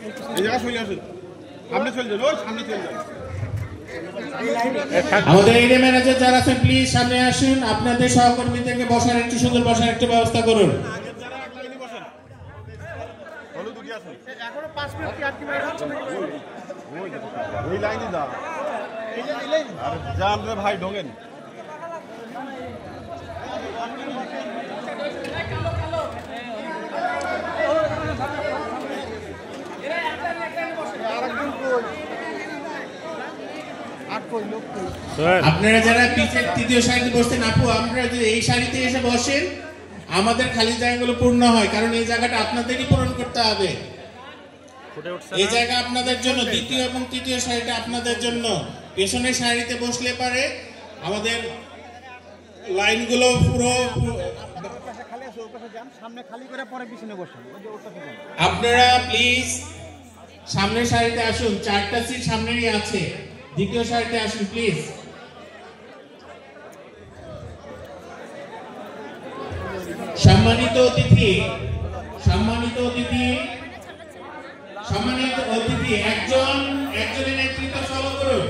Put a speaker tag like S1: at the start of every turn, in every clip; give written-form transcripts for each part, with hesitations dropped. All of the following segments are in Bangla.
S1: এই জায়গা চলে আসুন, সামনে চলে যান, ওই সামনে চলে যান।
S2: আমাদের এরিয়া ম্যানেজার যারা আছেন প্লিজ সামনে আসুন, আপনাদের সহকর্মীদেরকে বসার একটু সুন্দর বসার একটা ব্যবস্থা করুন।
S1: এখনো 5 মিনিট কি 8 মিনিট হচ্ছে না, ওই লাইনে দাও, আর যান রে ভাই ঢোকেন।
S2: আপনারা যারা পিছের তৃতীয় সারিতে বসতেন আপু, আপনারা যদি এই সারিতে এসে বসেন আমাদের খালি জায়গাগুলো পূর্ণ হয়, কারণ এই জায়গাটা আপনাদেরই পূরণ করতে হবে। এই জায়গা আপনাদের জন্য, দ্বিতীয় এবং তৃতীয় সারিটা আপনাদের জন্য। পেছনের সারিতে বসলে পারে আমাদের লাইনগুলো পুরো। আপনারা প্লিজ সামনের সারিতে আসুন, 4টা সিট সামনেই আছে, দ্বিতীয় সারিতে আসুন প্লিজ। সম্মানিত অতিথি একজনের নেতৃত্ব ফলো করুন।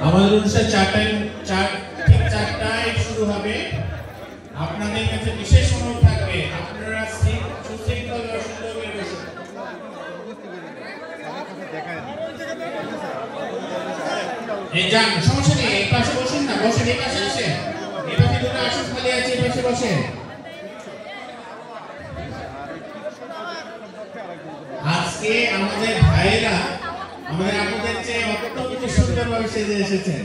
S2: আমাদের অনুষ্ঠান 4টায় শুরু হবে। আপনাদের কাছে বিশেষ অনুরোধ থাকবে, আপনারা সুশৃঙ্খলভাবে সুন্দরভাবে বসুন। এই যান, সমস্যা নেই, এই পাশে বসুন না, বসেন এই পাশে আসেন, এই পাশে দুটো আসন খালি আছে, এই পাশে বসেন। আজকে আমাদের ভাইয়েরা আমাদের আপনাদের চেয়ে অত্যন্ত সুন্দরভাবে সেজে এসেছেন।